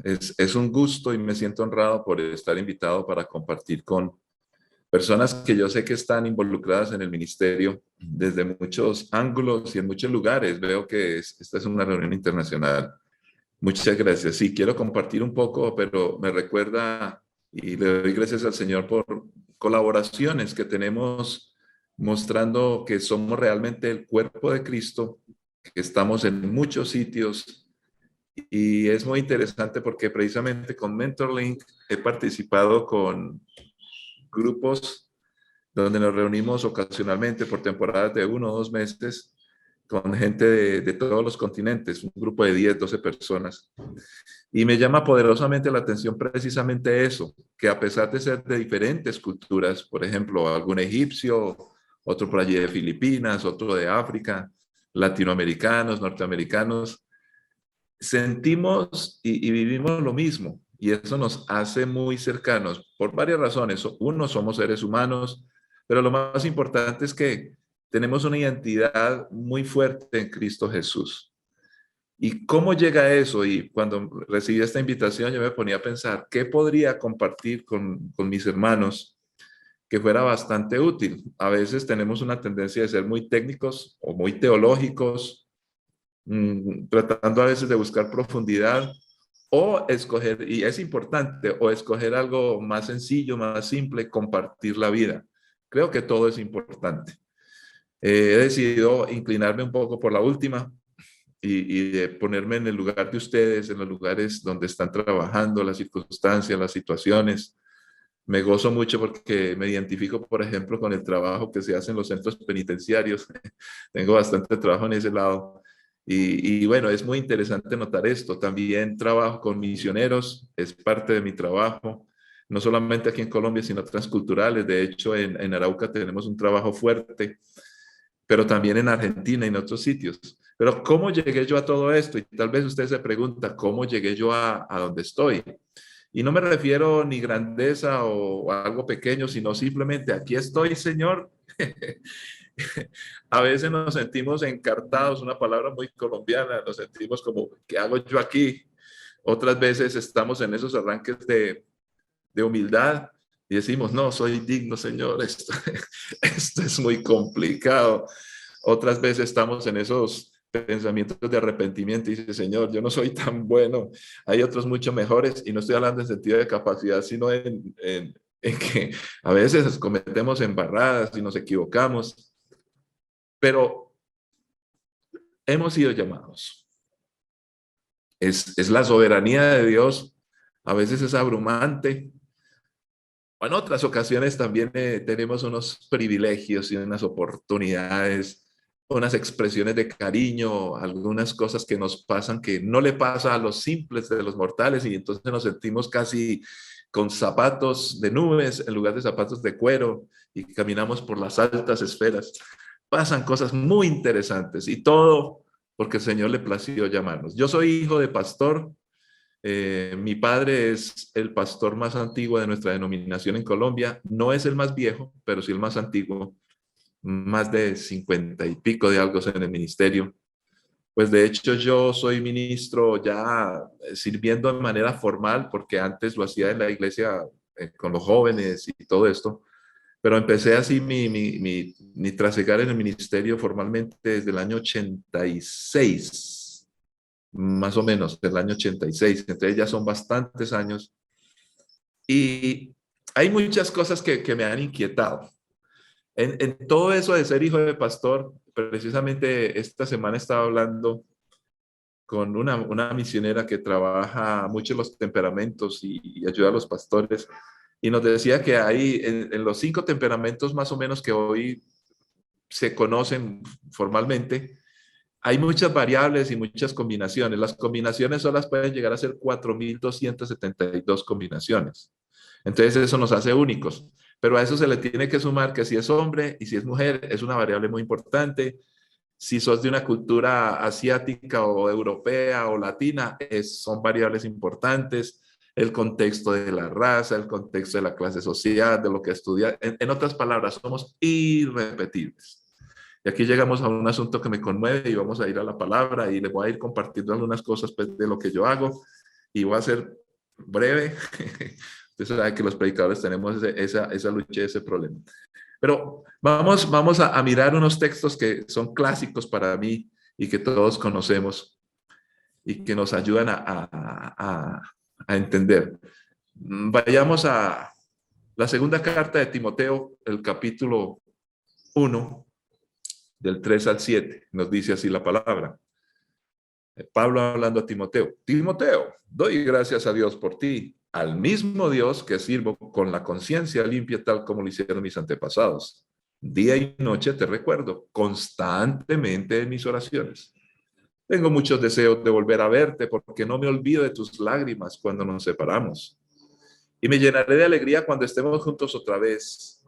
Es un gusto y me siento honrado por estar invitado para compartir con personas que yo sé que están involucradas en el ministerio desde muchos ángulos y en muchos lugares. Veo que esta es una reunión internacional. Muchas gracias. Sí, quiero compartir un poco, pero me recuerda y le doy gracias al Señor por colaboraciones que tenemos mostrando que somos realmente el cuerpo de Cristo, que estamos en muchos sitios. Y es muy interesante porque precisamente con MentorLink he participado con grupos donde nos reunimos ocasionalmente por temporadas de 1 o 2 meses con gente de todos los continentes, un grupo de 10, 12 personas. Y me llama poderosamente la atención precisamente eso, que a pesar de ser de diferentes culturas, por ejemplo, algún egipcio, otro por allí de Filipinas, otro de África, latinoamericanos, norteamericanos, sentimos y vivimos lo mismo y eso nos hace muy cercanos por varias razones. Uno, somos seres humanos, pero lo más importante es que tenemos una identidad muy fuerte en Cristo Jesús. ¿Y cómo llega eso? Y cuando recibí esta invitación, yo me ponía a pensar, ¿qué podría compartir con mis hermanos que fuera bastante útil? A veces tenemos una tendencia de ser muy técnicos o muy teológicos, tratando a veces de buscar profundidad o escoger, y es importante, o escoger algo más sencillo, más simple, compartir la vida. Creo que todo es importante. He decidido inclinarme un poco por la última y de ponerme en el lugar de ustedes, en los lugares donde están trabajando, las circunstancias, las situaciones. Me gozo mucho porque me identifico, por ejemplo, con el trabajo que se hace en los centros penitenciarios. Tengo bastante trabajo en ese lado. Y bueno, es muy interesante notar esto. También trabajo con misioneros, es parte de mi trabajo, no solamente aquí en Colombia, sino transculturales. De hecho, en Arauca tenemos un trabajo fuerte, pero también en Argentina y en otros sitios. Pero ¿cómo llegué yo a todo esto? Y tal vez usted se pregunta, ¿cómo llegué yo a donde estoy? Y no me refiero ni grandeza o a algo pequeño, sino simplemente aquí estoy, Señor. A veces nos sentimos encartados, una palabra muy colombiana, nos sentimos como, ¿qué hago yo aquí? Otras veces estamos en esos arranques de humildad y decimos, no, soy digno, Señor, esto es muy complicado. Otras veces estamos en esos pensamientos de arrepentimiento y dice, Señor, yo no soy tan bueno, hay otros mucho mejores, y no estoy hablando en sentido de capacidad, sino en que a veces cometemos embarradas y nos equivocamos, pero hemos sido llamados. Es la soberanía de Dios, a veces es abrumante. En otras ocasiones también tenemos unos privilegios y unas oportunidades, unas expresiones de cariño, algunas cosas que nos pasan que no le pasa a los simples de los mortales, y entonces nos sentimos casi con zapatos de nubes en lugar de zapatos de cuero y caminamos por las altas esferas. Pasan cosas muy interesantes y todo porque el Señor le plació llamarnos. Yo soy hijo de pastor. Mi padre es el pastor más antiguo de nuestra denominación en Colombia. No es el más viejo, pero sí el más antiguo. Más de 50 y pico de algo en el ministerio. Pues de hecho yo soy ministro ya sirviendo de manera formal, porque antes lo hacía en la iglesia con los jóvenes y todo esto. Pero empecé así mi trasegar en el ministerio formalmente desde el año 86, más o menos, del año 86. Entonces ya son bastantes años. Y hay muchas cosas que me han inquietado. En todo eso de ser hijo de pastor, precisamente esta semana estaba hablando con una misionera que trabaja mucho los temperamentos y ayuda a los pastores. Y nos decía que hay en los 5 temperamentos más o menos que hoy se conocen formalmente, hay muchas variables y muchas combinaciones. Las combinaciones solas pueden llegar a ser 4.272 combinaciones. Entonces eso nos hace únicos. Pero a eso se le tiene que sumar que si es hombre y si es mujer, es una variable muy importante. Si sos de una cultura asiática o europea o latina, son variables importantes. El contexto de la raza, el contexto de la clase social, de lo que estudia. En otras palabras, somos irrepetibles. Y aquí llegamos a un asunto que me conmueve y vamos a ir a la palabra y les voy a ir compartiendo algunas cosas pues, de lo que yo hago. y voy a ser breve. Usted sabe que los predicadores tenemos esa lucha, ese problema. Pero vamos a mirar unos textos que son clásicos para mí y que todos conocemos y que nos ayudan a entender. Vayamos a la segunda carta de Timoteo, el capítulo 1, del 3 al 7. Nos dice así la palabra. Pablo hablando a Timoteo. Timoteo, doy gracias a Dios por ti, al mismo Dios que sirvo con la conciencia limpia tal como lo hicieron mis antepasados. Día y noche te recuerdo constantemente en mis oraciones. Tengo muchos deseos de volver a verte porque no me olvido de tus lágrimas cuando nos separamos. Y me llenaré de alegría cuando estemos juntos otra vez.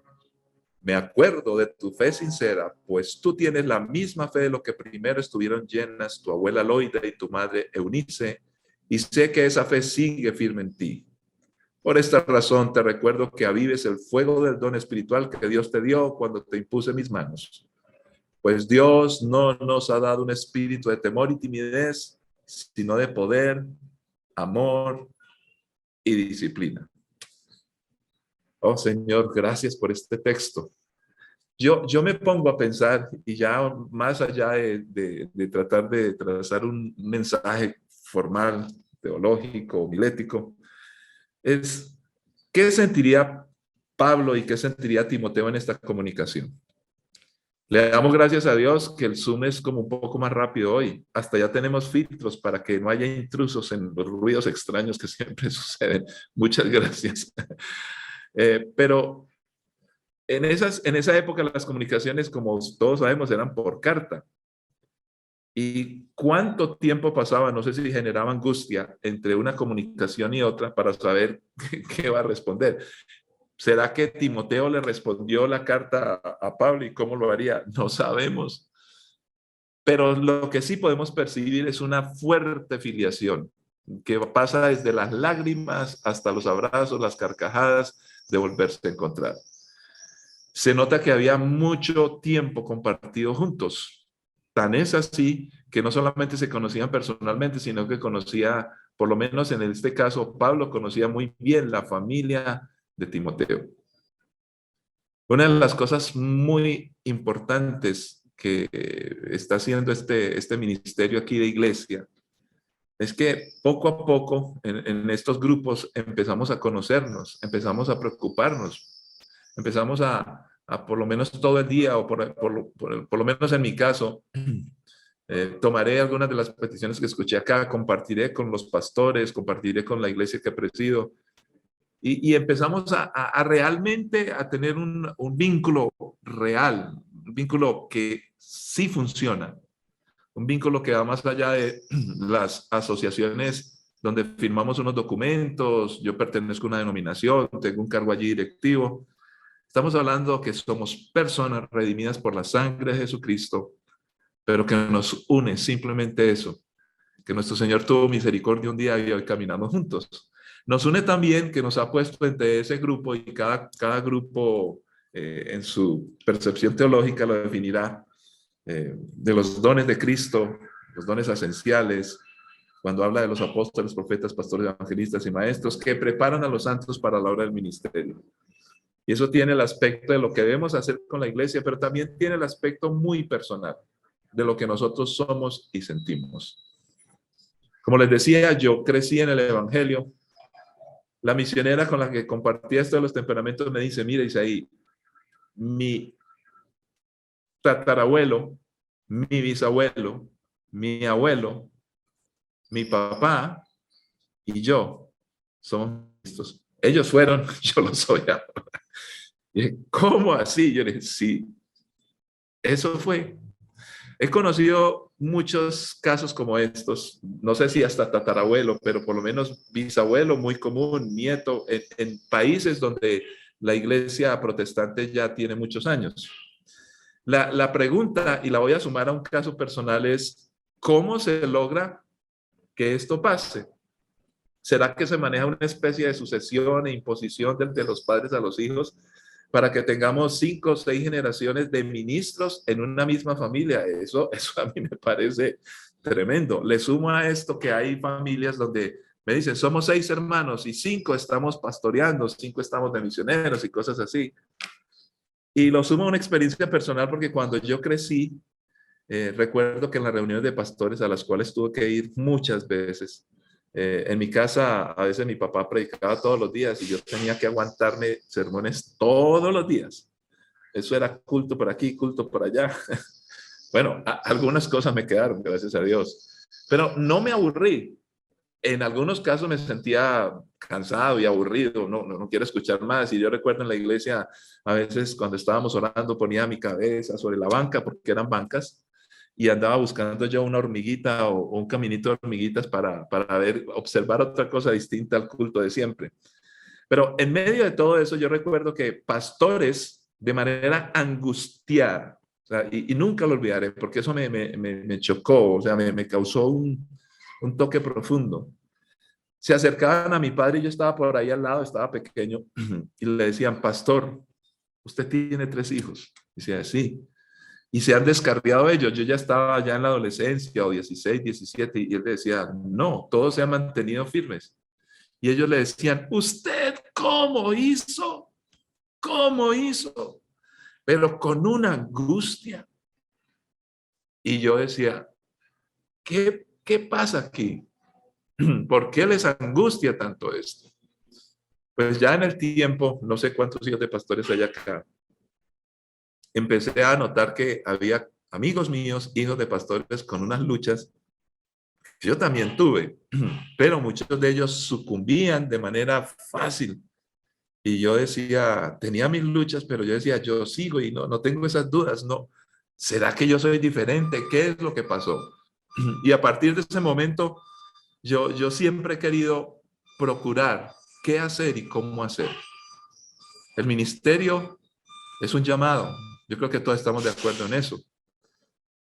Me acuerdo de tu fe sincera, pues tú tienes la misma fe de lo que primero estuvieron llenas tu abuela Loida y tu madre Eunice, y sé que esa fe sigue firme en ti. Por esta razón te recuerdo que avives el fuego del don espiritual que Dios te dio cuando te impuse mis manos. Pues Dios no nos ha dado un espíritu de temor y timidez, sino de poder, amor y disciplina. Oh Señor, gracias por este texto. Yo me pongo a pensar, y ya más allá de tratar de trazar un mensaje formal, teológico, homilético, es ¿qué sentiría Pablo y qué sentiría Timoteo en esta comunicación? Le damos gracias a Dios que el Zoom es como un poco más rápido hoy. Hasta ya tenemos filtros para que no haya intrusos en los ruidos extraños que siempre suceden. Muchas gracias. Pero en esa época las comunicaciones, como todos sabemos, eran por carta. ¿Y cuánto tiempo pasaba? No sé si generaba angustia entre una comunicación y otra para saber qué va a responder. ¿Será que Timoteo le respondió la carta a Pablo y cómo lo haría? No sabemos. Pero lo que sí podemos percibir es una fuerte filiación que pasa desde las lágrimas hasta los abrazos, las carcajadas de volverse a encontrar. Se nota que había mucho tiempo compartido juntos. Tan es así que no solamente se conocían personalmente, sino que conocía, por lo menos en este caso, Pablo conocía muy bien la familia de Timoteo. Una de las cosas muy importantes que está haciendo este ministerio aquí de iglesia es que poco a poco en estos grupos empezamos a conocernos, empezamos a preocuparnos, empezamos a por lo menos todo el día, o por lo menos en mi caso, tomaré algunas de las peticiones que escuché acá, compartiré con los pastores, compartiré con la iglesia que presido, y empezamos a realmente a tener un vínculo real, un vínculo que sí funciona, un vínculo que va más allá de las asociaciones donde firmamos unos documentos, yo pertenezco a una denominación, tengo un cargo allí directivo. Estamos hablando que somos personas redimidas por la sangre de Jesucristo, pero que nos une simplemente eso, que nuestro Señor tuvo misericordia un día y hoy caminamos juntos. Nos une también que nos ha puesto entre ese grupo, y cada grupo en su percepción teológica lo definirá, de los dones de Cristo, los dones esenciales, cuando habla de los apóstoles, profetas, pastores, evangelistas y maestros que preparan a los santos para la obra del ministerio. Y eso tiene el aspecto de lo que debemos hacer con la iglesia, pero también tiene el aspecto muy personal de lo que nosotros somos y sentimos. Como les decía, yo crecí en el Evangelio. La misionera con la que compartía esto de los temperamentos me dice, mira Isaí, mi tatarabuelo, mi bisabuelo, mi abuelo, mi papá y yo somos estos. Ellos fueron, yo lo soy ahora. Y dije, ¿cómo así? Yo le dije, sí, eso fue. He conocido muchos casos como estos, no sé si hasta tatarabuelo, pero por lo menos bisabuelo, muy común, nieto, en países donde la iglesia protestante ya tiene muchos años. La pregunta, y la voy a sumar a un caso personal, es ¿cómo se logra que esto pase? ¿Será que se maneja una especie de sucesión e imposición de los padres a los hijos para que tengamos 5 o 6 generaciones de ministros en una misma familia? Eso a mí me parece tremendo. Le sumo a esto que hay familias donde me dicen, somos 6 hermanos y 5 estamos pastoreando, 5 estamos de misioneros y cosas así. Y lo sumo a una experiencia personal porque cuando yo crecí, recuerdo que en las reuniones de pastores a las cuales tuve que ir muchas veces, en mi casa a veces mi papá predicaba todos los días y yo tenía que aguantarme sermones todos los días. Eso era culto por aquí, culto por allá. Bueno, algunas cosas me quedaron, gracias a Dios. Pero no me aburrí. En algunos casos me sentía cansado y aburrido, no quiero escuchar más. Y yo recuerdo en la iglesia, a veces cuando estábamos orando, ponía mi cabeza sobre la banca, porque eran bancas, y andaba buscando yo una hormiguita o un caminito de hormiguitas para ver, observar otra cosa distinta al culto de siempre. Pero en medio de todo eso, yo recuerdo que pastores, de manera angustiada, o sea, y nunca lo olvidaré, porque eso me chocó, o sea, me causó un toque profundo. Se acercaban a mi padre y yo estaba por ahí al lado, estaba pequeño, y le decían, pastor, usted tiene 3 hijos. Y decía, sí. Y se han descarriado ellos. Yo ya estaba ya en la adolescencia, o 16, 17, y él decía, no, todos se han mantenido firmes. Y ellos le decían, ¿usted cómo hizo? ¿Cómo hizo? Pero con una angustia. Y yo decía, ¿qué pasa aquí? ¿Por qué les angustia tanto esto? Pues ya en el tiempo, no sé cuántos hijos de pastores hay acá, empecé a notar que había amigos míos, hijos de pastores, con unas luchas que yo también tuve, pero muchos de ellos sucumbían de manera fácil. Y yo decía, tenía mis luchas, pero yo decía, yo sigo y no tengo esas dudas, no. ¿Será que yo soy diferente? ¿Qué es lo que pasó? Y a partir de ese momento, yo siempre he querido procurar qué hacer y cómo hacer. El ministerio es un llamado. Yo creo que todos estamos de acuerdo en eso.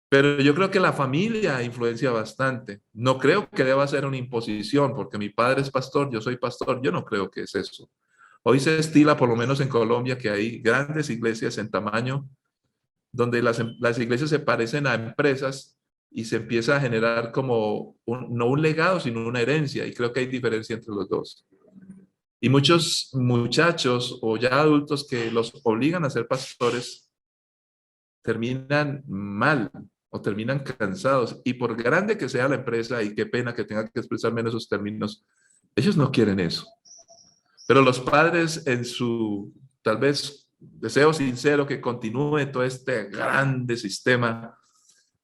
Pero yo creo que la familia influencia bastante. No creo que deba ser una imposición, porque mi padre es pastor, yo soy pastor. Yo no creo que es eso. Hoy se estila, por lo menos en Colombia, que hay grandes iglesias en tamaño, donde las iglesias se parecen a empresas y se empieza a generar como, no un legado, sino una herencia. Y creo que hay diferencia entre los dos. Y muchos muchachos o ya adultos que los obligan a ser pastores terminan mal o terminan cansados. Y por grande que sea la empresa, y qué pena que tenga que expresarme en esos términos, ellos no quieren eso. Pero los padres en su, tal vez, deseo sincero que continúe todo este grande sistema,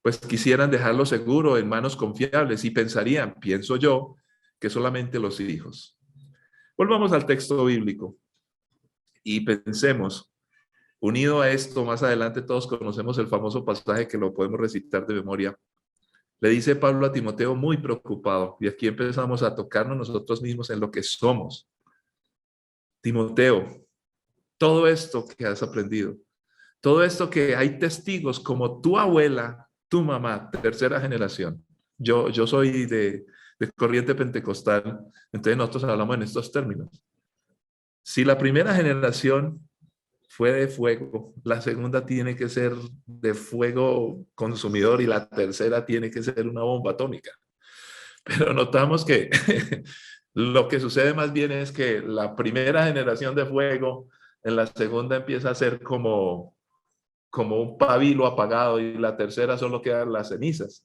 pues quisieran dejarlo seguro en manos confiables y pensarían, pienso yo, que solamente los hijos. Volvamos al texto bíblico y pensemos, unido a esto, más adelante todos conocemos el famoso pasaje que lo podemos recitar de memoria. Le dice Pablo a Timoteo muy preocupado, y aquí empezamos a tocarnos nosotros mismos en lo que somos. Timoteo, todo esto que has aprendido, todo esto que hay testigos como tu abuela, tu mamá, tercera generación. Yo soy de corriente pentecostal, entonces nosotros hablamos en estos términos. Si la primera generación fue de fuego, la segunda tiene que ser de fuego consumidor y la tercera tiene que ser una bomba atómica. Pero notamos que lo que sucede más bien es que la primera generación de fuego en la segunda empieza a ser como un pabilo apagado y la tercera solo quedan las cenizas.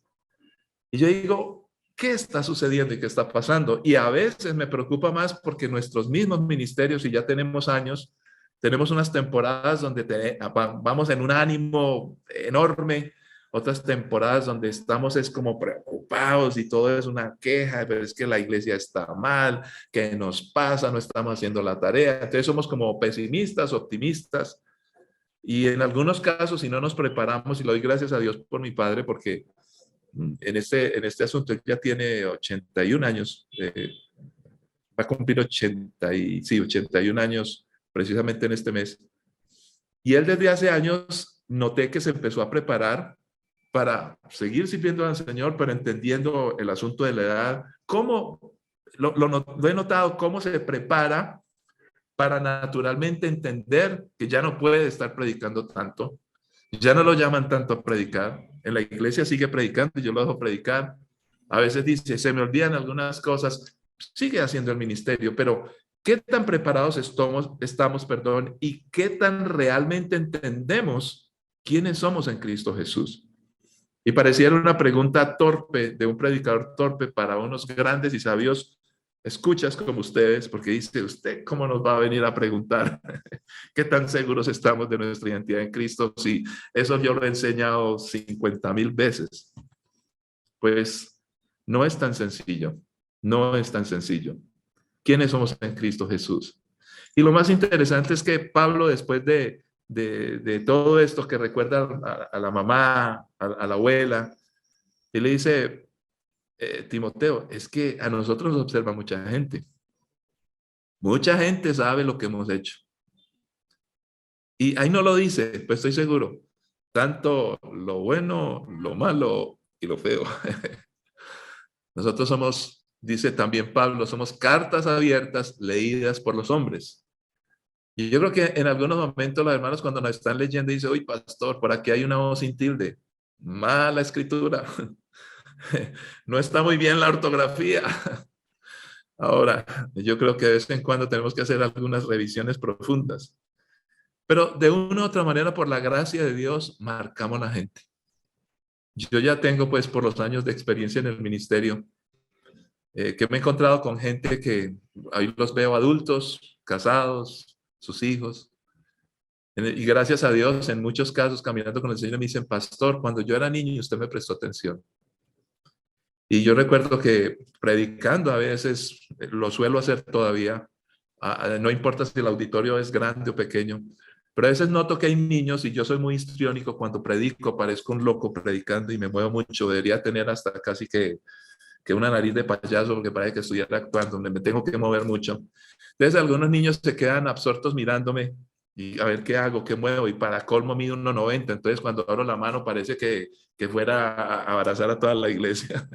Y yo digo, ¿qué está sucediendo y qué está pasando? Y a veces me preocupa más porque nuestros mismos ministerios, y ya tenemos años, tenemos unas temporadas donde vamos en un ánimo enorme, otras temporadas donde estamos es como preocupados y todo es una queja, pero es que la iglesia está mal, ¿qué nos pasa? No estamos haciendo la tarea. Entonces somos como pesimistas, optimistas. Y en algunos casos, si no nos preparamos, y le doy gracias a Dios por mi padre, porque en este asunto él ya tiene 81 años, va a cumplir 81 años precisamente en este mes. Y él desde hace años noté que se empezó a preparar para seguir sirviendo al Señor, pero entendiendo el asunto de la edad, cómo lo he notado, cómo se prepara para naturalmente entender que ya no puede estar predicando tanto, ya no lo llaman tanto a predicar, en la iglesia sigue predicando y yo lo dejo predicar. A veces dice, se me olvidan algunas cosas, sigue haciendo el ministerio, pero ¿qué tan preparados estamos, y qué tan realmente entendemos quiénes somos en Cristo Jesús? Y pareciera una pregunta torpe de un predicador torpe para unos grandes y sabios escuchas como ustedes, porque dice, ¿usted cómo nos va a venir a preguntar qué tan seguros estamos de nuestra identidad en Cristo si eso yo lo he enseñado 50,000 veces? Pues no es tan sencillo, no es tan sencillo. ¿Quiénes somos en Cristo Jesús? Y lo más interesante es que Pablo, después de todo esto que recuerda a la mamá, a la abuela, y le dice, Timoteo, es que a nosotros nos observa mucha gente. Mucha gente sabe lo que hemos hecho. Y ahí no lo dice, pues estoy seguro. Tanto lo bueno, lo malo y lo feo. Nosotros somos, dice también Pablo, somos cartas abiertas leídas por los hombres. Y yo creo que en algunos momentos los hermanos cuando nos están leyendo dicen, uy, pastor, por aquí hay una voz sin tilde. Mala escritura. No está muy bien la ortografía. Ahora, yo creo que de vez en cuando tenemos que hacer algunas revisiones profundas. Pero de una u otra manera, por la gracia de Dios, marcamos la gente. Yo ya tengo, pues, por los años de experiencia en el ministerio, que me he encontrado con gente que ahí los veo adultos, casados, sus hijos. Y gracias a Dios, en muchos casos, caminando con el Señor, me dicen, pastor, cuando yo era niño, usted me prestó atención. Y yo recuerdo que predicando a veces, lo suelo hacer todavía, no importa si el auditorio es grande o pequeño, pero a veces noto que hay niños y yo soy muy histriónico cuando predico, parezco un loco predicando y me muevo mucho, debería tener hasta casi que una nariz de payaso porque parece que estuviera actuando, donde me tengo que mover mucho. Entonces algunos niños se quedan absortos mirándome y a ver qué hago, qué muevo, y para colmo mido 1,90, entonces cuando abro la mano parece que fuera a abrazar a toda la iglesia.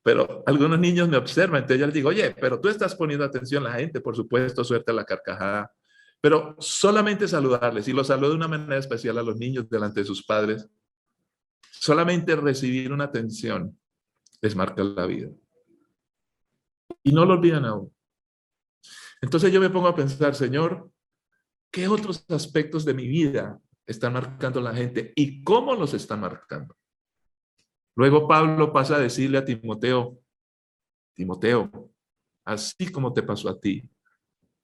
Pero algunos niños me observan, entonces yo les digo, oye, pero tú estás poniendo atención a la gente, por supuesto, suelta la carcajada, pero solamente saludarles, y los saludo de una manera especial a los niños delante de sus padres, solamente recibir una atención les marca la vida. Y no lo olvidan aún. Entonces yo me pongo a pensar, Señor, ¿qué otros aspectos de mi vida están marcando la gente y cómo los están marcando? Luego Pablo pasa a decirle a Timoteo, Timoteo, así como te pasó a ti,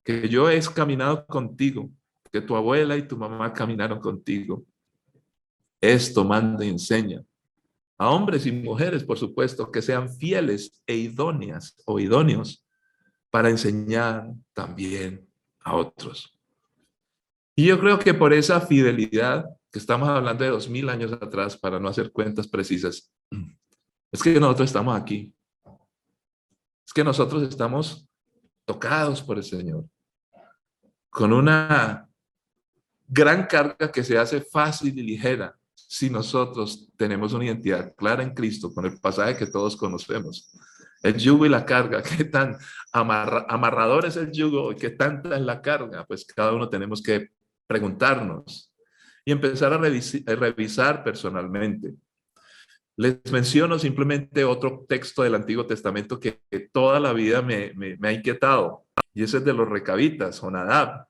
que yo he caminado contigo, que tu abuela y tu mamá caminaron contigo. Esto manda y enseña a hombres y mujeres, por supuesto, que sean fieles e idóneas o idóneos para enseñar también a otros. Y yo creo que por esa fidelidad, que estamos hablando de 2000 años atrás, para no hacer cuentas precisas, es que nosotros estamos aquí. Es que nosotros estamos tocados por el Señor, con una gran carga que se hace fácil y ligera si nosotros tenemos una identidad clara en Cristo, con el pasaje que todos conocemos. El yugo y la carga, qué tan amarrador es el yugo y qué tanta es la carga, pues cada uno tenemos que preguntarnos y empezar a revisar personalmente. Les menciono simplemente otro texto del Antiguo Testamento que toda la vida me ha inquietado, y ese es de los recabitas, Jonadab.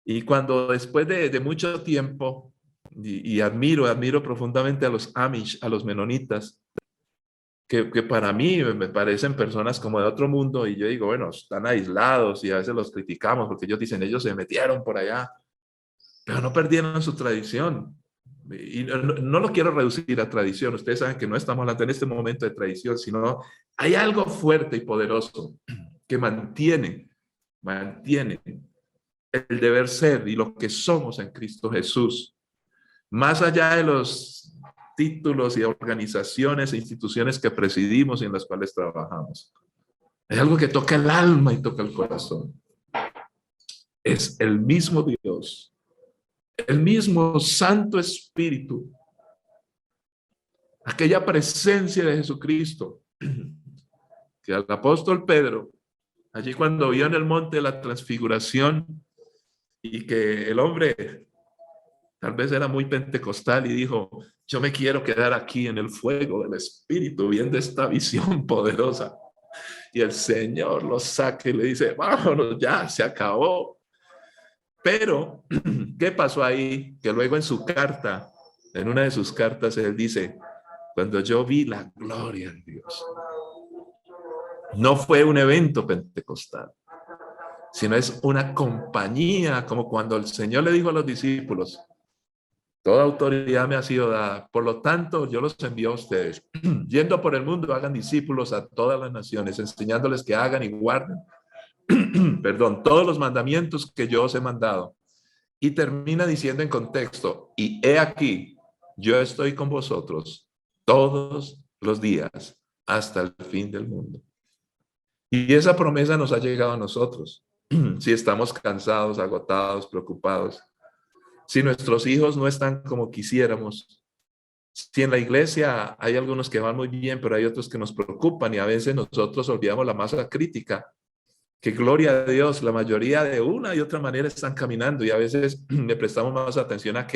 Y cuando después de mucho tiempo, y admiro profundamente a los Amish, a los menonitas, que para mí me parecen personas como de otro mundo, y yo digo, bueno, están aislados y a veces los criticamos porque ellos dicen, ellos se metieron por allá, pero no perdieron su tradición. Y no lo quiero reducir a tradición, ustedes saben que no estamos hablando en este momento de tradición, sino hay algo fuerte y poderoso que mantiene el deber ser y lo que somos en Cristo Jesús, más allá de los títulos y organizaciones e instituciones que presidimos y en las cuales trabajamos. Hay algo que toca el alma y toca el corazón. Es el mismo Dios, el mismo Santo Espíritu, aquella presencia de Jesucristo que al apóstol Pedro, allí cuando vio en el monte la transfiguración y que el hombre tal vez era muy pentecostal y dijo, yo me quiero quedar aquí en el fuego del Espíritu viendo esta visión poderosa. y el Señor lo saca y le dice, vámonos, ya, se acabó. Pero, ¿qué pasó ahí? Que luego en su carta, en una de sus cartas, él dice, cuando yo vi la gloria de Dios, no fue un evento pentecostal, sino es una compañía, como cuando el Señor le dijo a los discípulos, toda autoridad me ha sido dada, por lo tanto yo los envío a ustedes. Yendo por el mundo, hagan discípulos a todas las naciones, enseñándoles que hagan y guarden, perdón, todos los mandamientos que yo os he mandado. Y termina diciendo en contexto, y he aquí, yo estoy con vosotros todos los días hasta el fin del mundo. Y esa promesa nos ha llegado a nosotros. Si estamos cansados, agotados, preocupados, si nuestros hijos no están como quisiéramos, si en la iglesia hay algunos que van muy bien, pero hay otros que nos preocupan y a veces nosotros olvidamos la masa crítica, que gloria a Dios, la mayoría de una y otra manera están caminando y a veces le prestamos más atención a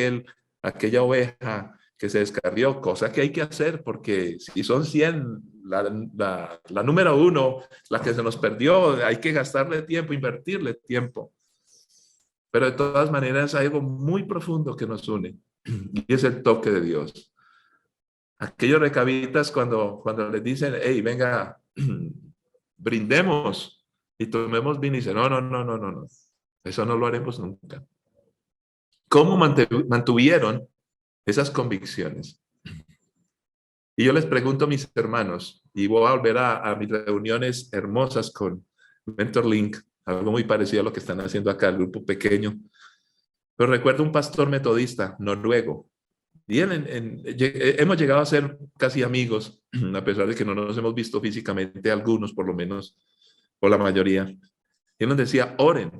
aquella oveja que se descarrió, cosa que hay que hacer porque si son 100, la número uno, la que se nos perdió, hay que gastarle tiempo, invertirle tiempo. Pero de todas maneras hay algo muy profundo que nos une y es el toque de Dios. Aquellos recabitas cuando les dicen, hey, venga, brindemos y tomemos vino y dicen, no, no, no, no, no, no, eso no lo haremos nunca. ¿Cómo mantuvieron esas convicciones? Y yo les pregunto a mis hermanos, y voy a volver a mis reuniones hermosas con MentorLink, algo muy parecido a lo que están haciendo acá, el grupo pequeño. Pero recuerdo un pastor metodista noruego, y hemos llegado a ser casi amigos, a pesar de que no nos hemos visto físicamente, algunos por lo menos, o la mayoría. Y él nos decía, oren,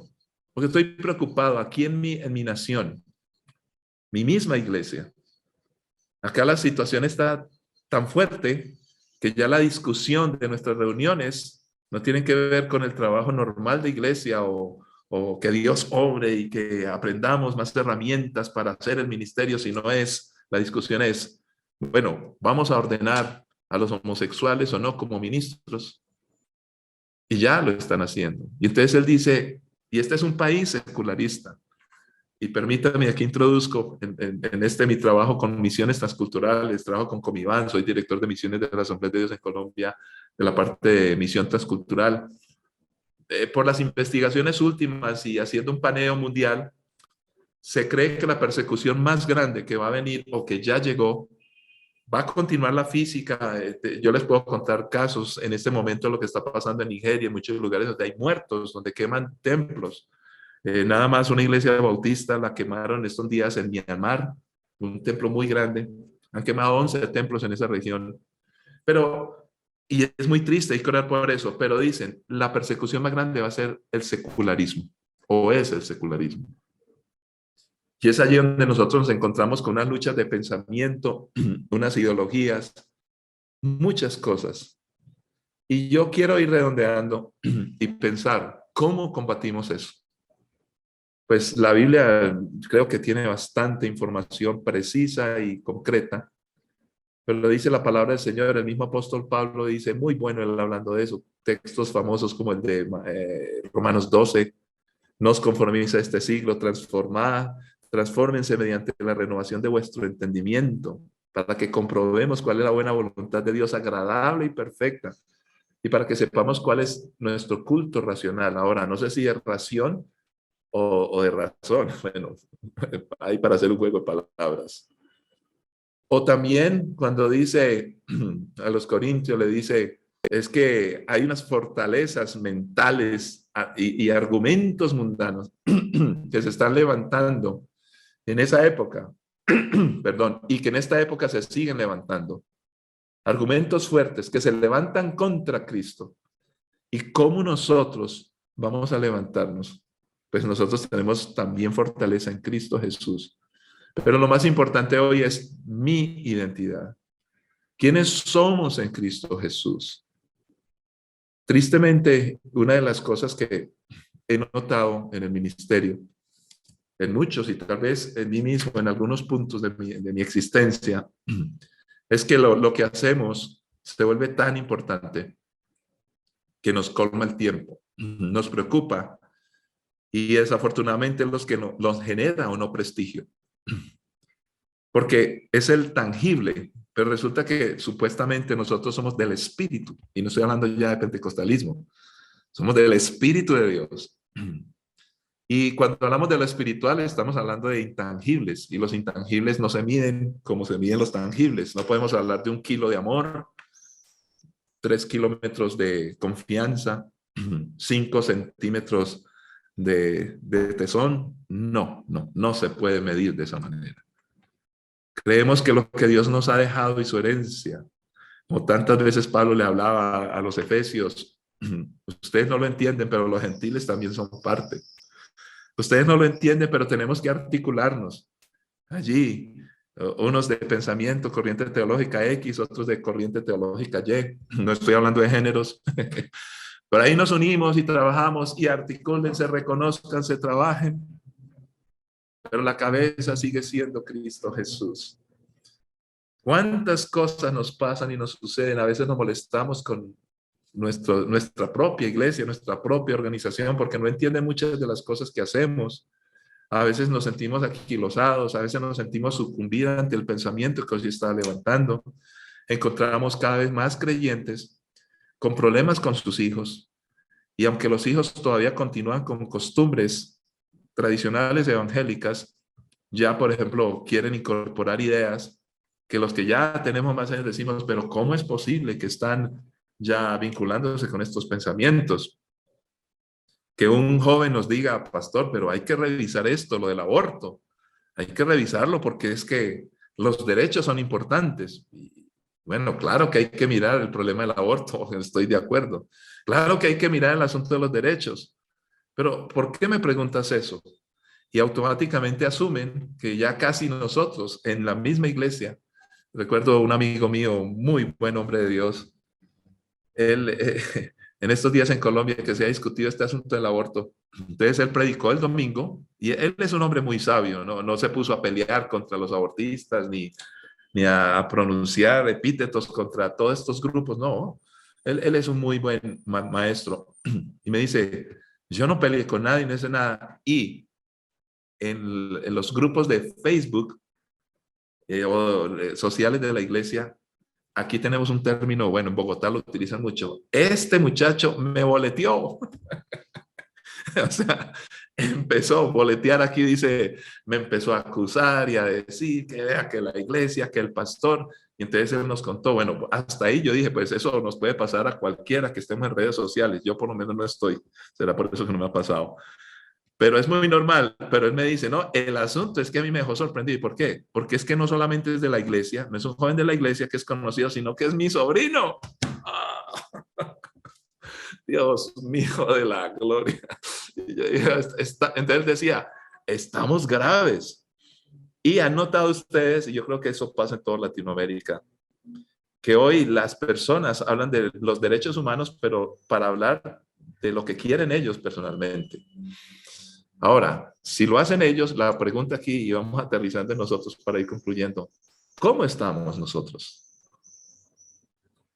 porque estoy preocupado aquí en mi nación, mi misma iglesia. Acá la situación está tan fuerte que ya la discusión de nuestras reuniones no tienen que ver con el trabajo normal de iglesia o que Dios obre y que aprendamos más herramientas para hacer el ministerio, sino la discusión es, bueno, vamos a ordenar a los homosexuales o no como ministros. Y ya lo están haciendo. Y entonces él dice, y este es un país secularista. Y permítame, aquí introduzco en mi trabajo con misiones transculturales, trabajo con Comiban, soy director de misiones de la Asamblea de Dios en Colombia, de la parte de misión transcultural. Por las investigaciones últimas y haciendo un paneo mundial, se cree que la persecución más grande que va a venir o que ya llegó, va a continuar la física. Yo les puedo contar casos en este momento de lo que está pasando en Nigeria, en muchos lugares donde hay muertos, donde queman templos. Nada más una iglesia bautista la quemaron estos días en Myanmar, un templo muy grande. Han quemado 11 templos en esa región. Y es muy triste, hay que orar por eso, pero dicen, la persecución más grande va a ser el secularismo, o es el secularismo. Y es allí donde nosotros nos encontramos con unas luchas de pensamiento, unas ideologías, muchas cosas. Y yo quiero ir redondeando y pensar, ¿cómo combatimos eso? Pues la Biblia creo que tiene bastante información precisa y concreta, pero lo dice la palabra del Señor. El mismo apóstol Pablo dice, muy bueno él hablando de eso, textos famosos como el de Romanos 12, no os conforméis a este siglo, transfórmense mediante la renovación de vuestro entendimiento, para que comprobemos cuál es la buena voluntad de Dios, agradable y perfecta, y para que sepamos cuál es nuestro culto racional. Ahora, no sé si es ración o de razón, bueno, hay para hacer un juego de palabras. O también cuando dice a los corintios, le dice, es que hay unas fortalezas mentales y argumentos mundanos que se están levantando en esa época, perdón, y que en esta época se siguen levantando. Argumentos fuertes que se levantan contra Cristo. ¿Y cómo nosotros vamos a levantarnos? Pues nosotros tenemos también fortaleza en Cristo Jesús. Pero lo más importante hoy es mi identidad. ¿Quiénes somos en Cristo Jesús? Tristemente, una de las cosas que he notado en el ministerio, en muchos y tal vez en mí mismo, en algunos puntos de mi existencia, es que lo que hacemos se vuelve tan importante que nos colma el tiempo, nos preocupa y desafortunadamente los que los genera o no prestigio. Porque es el tangible, pero resulta que supuestamente nosotros somos del Espíritu, y no estoy hablando ya de pentecostalismo, somos del Espíritu de Dios. Y cuando hablamos de lo espiritual, estamos hablando de intangibles, y los intangibles no se miden como se miden los tangibles. No podemos hablar de 1 kilo de amor, 3 kilómetros de confianza, 5 centímetros de tesón. No se puede medir de esa manera. Creemos que lo que Dios nos ha dejado y su herencia, como tantas veces Pablo le hablaba a los efesios, ustedes no lo entienden, pero los gentiles también son parte. Ustedes no lo entienden, pero tenemos que articularnos allí. Unos de pensamiento, corriente teológica X, otros de corriente teológica Y. No estoy hablando de géneros. Pero ahí nos unimos y trabajamos y articúlense, reconozcanse, trabajen. Pero la cabeza sigue siendo Cristo Jesús. ¿Cuántas cosas nos pasan y nos suceden? A veces nos molestamos con nuestra propia iglesia, nuestra propia organización, porque no entienden muchas de las cosas que hacemos. A veces nos sentimos aquilosados, a veces nos sentimos sucumbir ante el pensamiento que hoy está levantando. Encontramos cada vez más creyentes con problemas con sus hijos. Y aunque los hijos todavía continúan con costumbres tradicionales evangélicas, ya, por ejemplo, quieren incorporar ideas que los que ya tenemos más años decimos, pero ¿cómo es posible que están ya vinculándose con estos pensamientos? Que un joven nos diga, pastor, pero hay que revisar esto, lo del aborto. Hay que revisarlo porque es que los derechos son importantes. Y bueno, claro que hay que mirar el problema del aborto, estoy de acuerdo. Claro que hay que mirar el asunto de los derechos. Pero ¿por qué me preguntas eso? Y automáticamente asumen que ya casi nosotros en la misma iglesia, recuerdo un amigo mío, muy buen hombre de Dios, él en estos días en Colombia que se ha discutido este asunto del aborto, entonces él predicó el domingo y él es un hombre muy sabio, no se puso a pelear contra los abortistas ni a pronunciar epítetos contra todos estos grupos, no, él es un muy buen maestro y me dice, yo no peleé con nadie, no sé nada, y en los grupos de Facebook sociales de la iglesia, aquí tenemos un término, bueno, en Bogotá lo utilizan mucho. Este muchacho me boleteó. O sea, empezó a boletear aquí, dice, me empezó a acusar y a decir que vea que la iglesia, que el pastor. Y entonces él nos contó, bueno, hasta ahí yo dije, pues eso nos puede pasar a cualquiera que estemos en redes sociales. Yo por lo menos no estoy. Será por eso que no me ha pasado. Pero es muy normal, pero él me dice, no, el asunto es que a mí me dejó sorprendido. ¿Y por qué? Porque es que no solamente es de la iglesia, no es un joven de la iglesia que es conocido, sino que es mi sobrino. ¡Ah! Dios mío de la gloria. Y yo dije, entonces decía, estamos graves. Y han notado ustedes, y yo creo que eso pasa en toda Latinoamérica, que hoy las personas hablan de los derechos humanos, pero para hablar de lo que quieren ellos personalmente. Ahora, si lo hacen ellos, la pregunta aquí, y vamos aterrizando en nosotros para ir concluyendo, ¿cómo estamos nosotros?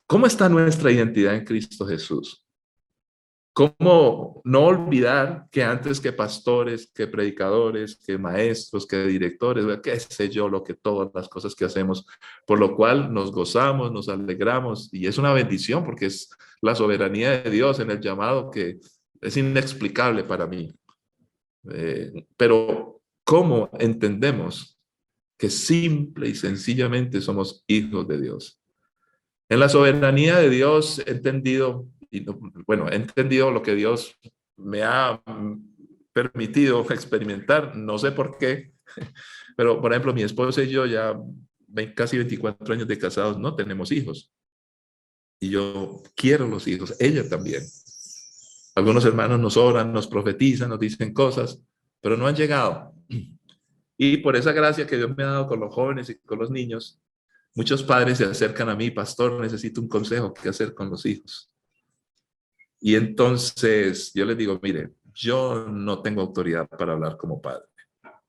¿Cómo está nuestra identidad en Cristo Jesús? ¿Cómo no olvidar que antes que pastores, que predicadores, que maestros, que directores, qué sé yo, lo que todas las cosas que hacemos, por lo cual nos gozamos, nos alegramos, y es una bendición porque es la soberanía de Dios en el llamado que es inexplicable para mí. Pero ¿cómo entendemos que simple y sencillamente somos hijos de Dios? En la soberanía de Dios he entendido, bueno, he entendido lo que Dios me ha permitido experimentar, no sé por qué, pero por ejemplo mi esposa y yo ya casi 24 años de casados no tenemos hijos. Y yo quiero los hijos, ella también. Algunos hermanos nos oran, nos profetizan, nos dicen cosas, pero no han llegado. Y por esa gracia que Dios me ha dado con los jóvenes y con los niños, muchos padres se acercan a mí, pastor, necesito un consejo, ¿qué hacer con los hijos? Y entonces yo les digo, mire, yo no tengo autoridad para hablar como padre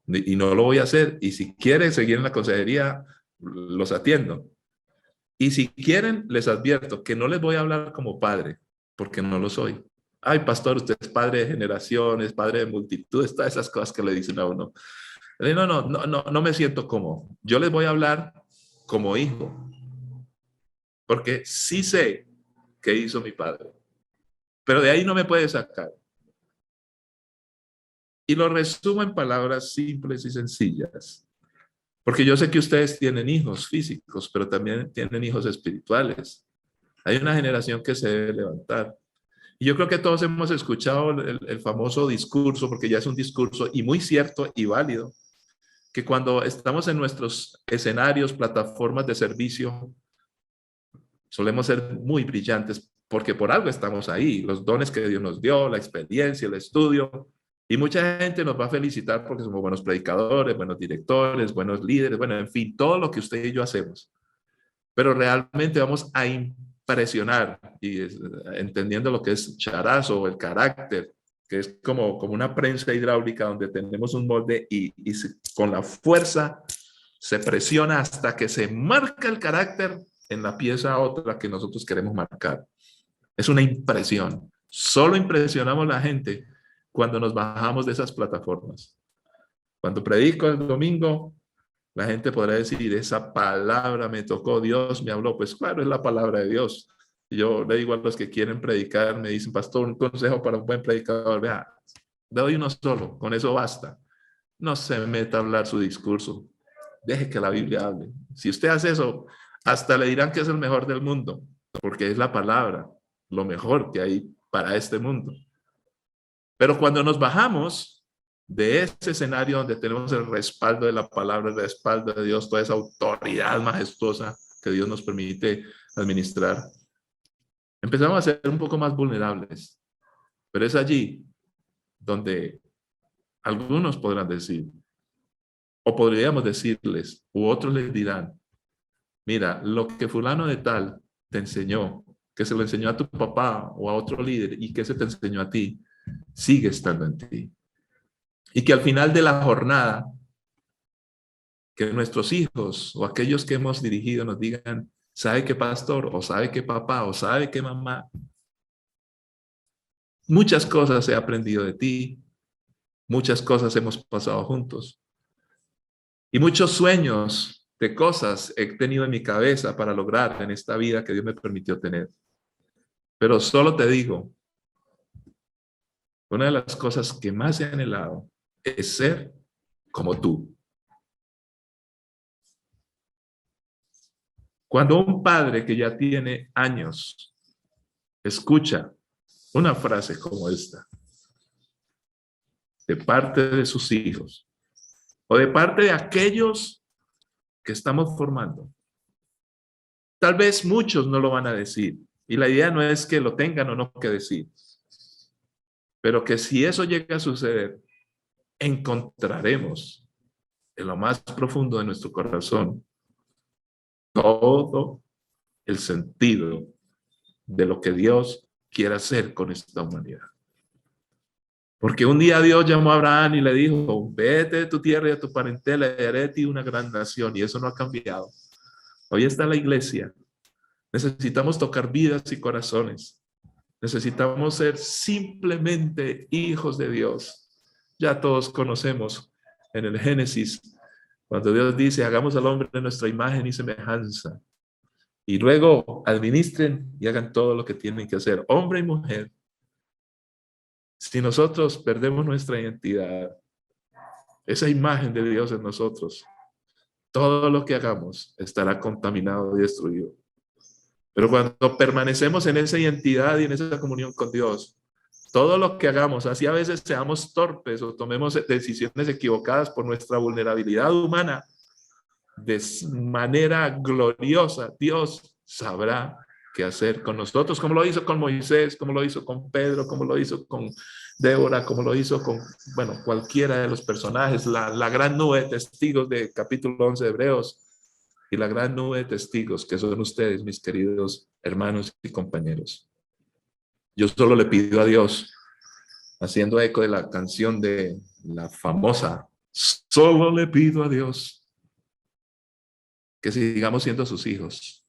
y no lo voy a hacer. Y si quieren seguir en la consejería, los atiendo. Y si quieren, les advierto que no les voy a hablar como padre, porque no lo soy. Ay, pastor, usted es padre de generaciones, padre de multitudes, todas esas cosas que le dicen a uno. No me siento cómodo. Yo les voy a hablar como hijo, porque sí sé qué hizo mi padre, pero de ahí no me puede sacar. Y lo resumo en palabras simples y sencillas, porque yo sé que ustedes tienen hijos físicos, pero también tienen hijos espirituales. Hay una generación que se debe levantar. Y yo creo que todos hemos escuchado el famoso discurso, porque ya es un discurso y muy cierto y válido, que cuando estamos en nuestros escenarios, plataformas de servicio, solemos ser muy brillantes porque por algo estamos ahí, los dones que Dios nos dio, la experiencia, el estudio. Y mucha gente nos va a felicitar porque somos buenos predicadores, buenos directores, buenos líderes, bueno, en fin, todo lo que usted y yo hacemos. Pero realmente vamos a impresionar, y entendiendo lo que es charazo o el carácter, que es como una prensa hidráulica donde tenemos un molde y con la fuerza se presiona hasta que se marca el carácter en la pieza otra que nosotros queremos marcar. Es una impresión. Solo impresionamos a la gente cuando nos bajamos de esas plataformas. Cuando predico el domingo, la gente podrá decir, esa palabra me tocó, Dios me habló. Pues claro, es la palabra de Dios. Yo le digo a los que quieren predicar, me dicen, pastor, un consejo para un buen predicador. Vea, le doy uno solo, con eso basta. No se meta a hablar su discurso. Deje que la Biblia hable. Si usted hace eso, hasta le dirán que es el mejor del mundo, porque es la palabra, lo mejor que hay para este mundo. Pero cuando nos bajamos de ese escenario donde tenemos el respaldo de la palabra, el respaldo de Dios, toda esa autoridad majestuosa que Dios nos permite administrar, empezamos a ser un poco más vulnerables. Pero es allí donde algunos podrán decir, o podríamos decirles, u otros les dirán, mira, lo que fulano de tal te enseñó, que se lo enseñó a tu papá o a otro líder y que se te enseñó a ti, sigue estando en ti. Y que al final de la jornada, que nuestros hijos o aquellos que hemos dirigido nos digan, ¿sabe qué pastor? O ¿sabe qué papá? O ¿sabe qué mamá? Muchas cosas he aprendido de ti, muchas cosas hemos pasado juntos y muchos sueños de cosas he tenido en mi cabeza para lograr en esta vida que Dios me permitió tener. Pero solo te digo, una de las cosas que más he anhelado es ser como tú. Cuando un padre que ya tiene años escucha una frase como esta de parte de sus hijos o de parte de aquellos que estamos formando, tal vez muchos no lo van a decir y la idea no es que lo tengan o no que decir, pero que si eso llega a suceder, encontraremos en lo más profundo de nuestro corazón todo el sentido de lo que Dios quiere hacer con esta humanidad. Porque un día Dios llamó a Abraham y le dijo, vete de tu tierra y de tu parentela y haré de ti una gran nación. Y eso no ha cambiado. Hoy está la iglesia. Necesitamos tocar vidas y corazones. Necesitamos ser simplemente hijos de Dios. Ya todos conocemos en el Génesis, cuando Dios dice, hagamos al hombre de nuestra imagen y semejanza. Y luego administren y hagan todo lo que tienen que hacer, hombre y mujer. Si nosotros perdemos nuestra identidad, esa imagen de Dios en nosotros, todo lo que hagamos estará contaminado y destruido. Pero cuando permanecemos en esa identidad y en esa comunión con Dios, todo lo que hagamos, así a veces seamos torpes o tomemos decisiones equivocadas por nuestra vulnerabilidad humana, de manera gloriosa, Dios sabrá qué hacer con nosotros, como lo hizo con Moisés, como lo hizo con Pedro, como lo hizo con Débora, como lo hizo con, bueno, cualquiera de los personajes, la gran nube de testigos de capítulo 11 de Hebreos y la gran nube de testigos que son ustedes, mis queridos hermanos y compañeros. Yo solo le pido a Dios, haciendo eco de la canción de la famosa, solo le pido a Dios que sigamos siendo sus hijos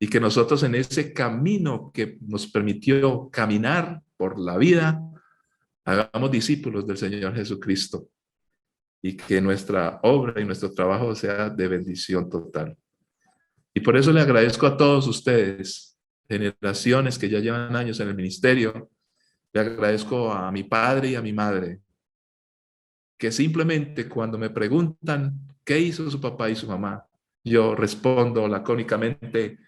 y que nosotros en ese camino que nos permitió caminar por la vida, hagamos discípulos del Señor Jesucristo y que nuestra obra y nuestro trabajo sea de bendición total. Y por eso le agradezco a todos ustedes, generaciones que ya llevan años en el ministerio. Le agradezco a mi padre y a mi madre, que simplemente cuando me preguntan qué hizo su papá y su mamá, yo respondo lacónicamente,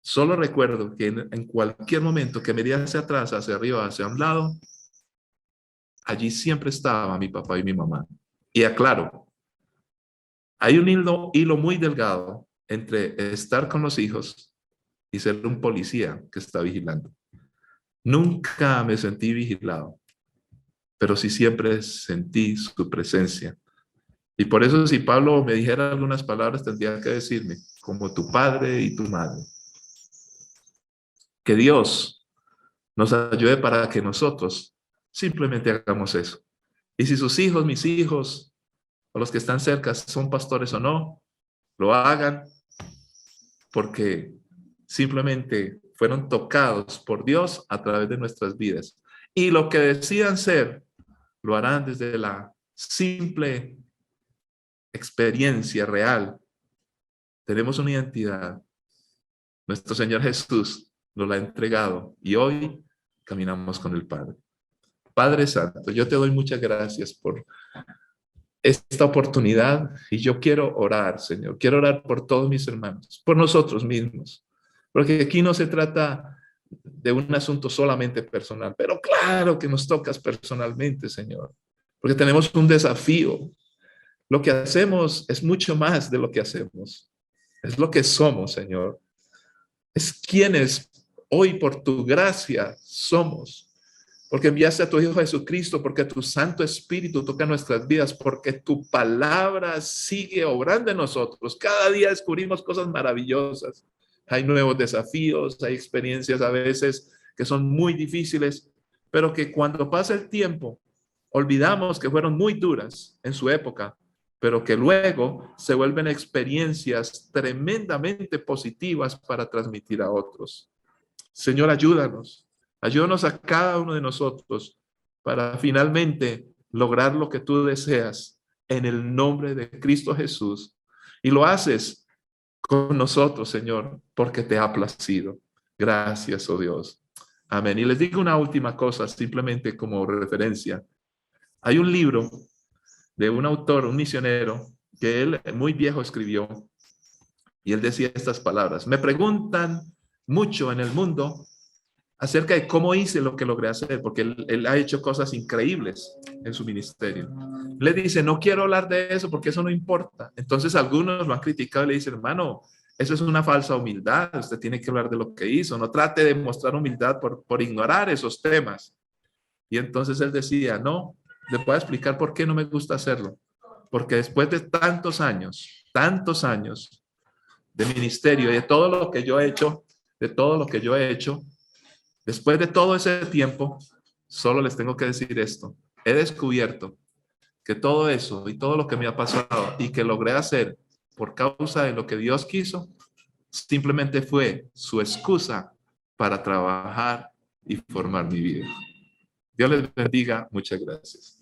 solo recuerdo que en cualquier momento que miré hacia atrás, hacia arriba, hacia un lado, allí siempre estaba mi papá y mi mamá. Y aclaro, hay un hilo muy delgado entre estar con los hijos y ser un policía que está vigilando. Nunca me sentí vigilado, pero sí siempre sentí su presencia. Y por eso si Pablo me dijera algunas palabras, tendría que decirme, como tu padre y tu madre. Que Dios nos ayude para que nosotros simplemente hagamos eso. Y si sus hijos, mis hijos, o los que están cerca son pastores o no, lo hagan porque simplemente fueron tocados por Dios a través de nuestras vidas. Y lo que decidan ser, lo harán desde la simple experiencia real. Tenemos una identidad. Nuestro Señor Jesús nos la ha entregado y hoy caminamos con el Padre. Padre Santo, yo te doy muchas gracias por esta oportunidad y yo quiero orar, Señor. Quiero orar por todos mis hermanos, por nosotros mismos, porque aquí no se trata de un asunto solamente personal, pero claro que nos tocas personalmente, Señor, porque tenemos un desafío. Lo que hacemos es mucho más de lo que hacemos. Es lo que somos, Señor. Es quienes hoy por tu gracia somos. Porque enviaste a tu Hijo Jesucristo, porque tu Santo Espíritu toca nuestras vidas, porque tu palabra sigue obrando en nosotros. Cada día descubrimos cosas maravillosas. Hay nuevos desafíos, hay experiencias a veces que son muy difíciles, pero que cuando pasa el tiempo, olvidamos que fueron muy duras en su época, pero que luego se vuelven experiencias tremendamente positivas para transmitir a otros. Señor, ayúdanos. Ayúdanos a cada uno de nosotros para finalmente lograr lo que tú deseas en el nombre de Cristo Jesús. Y lo haces con nosotros, Señor, porque te ha placido. Gracias, oh Dios. Amén. Y les digo una última cosa, simplemente como referencia. Hay un libro de un autor, un misionero, que él muy viejo escribió, y él decía estas palabras. Me preguntan mucho en el mundo acerca de cómo hice lo que logré hacer, porque él ha hecho cosas increíbles en su ministerio. Le dice, no quiero hablar de eso porque eso no importa. Entonces algunos lo han criticado y le dicen, hermano, eso es una falsa humildad, usted tiene que hablar de lo que hizo, no trate de mostrar humildad por ignorar esos temas. Y entonces él decía, no, le puedo explicar por qué no me gusta hacerlo. Porque después de tantos años de ministerio y de todo lo que yo he hecho, después de todo ese tiempo, solo les tengo que decir esto. He descubierto que todo eso y todo lo que me ha pasado y que logré hacer por causa de lo que Dios quiso, simplemente fue su excusa para trabajar y formar mi vida. Dios les bendiga. Muchas gracias.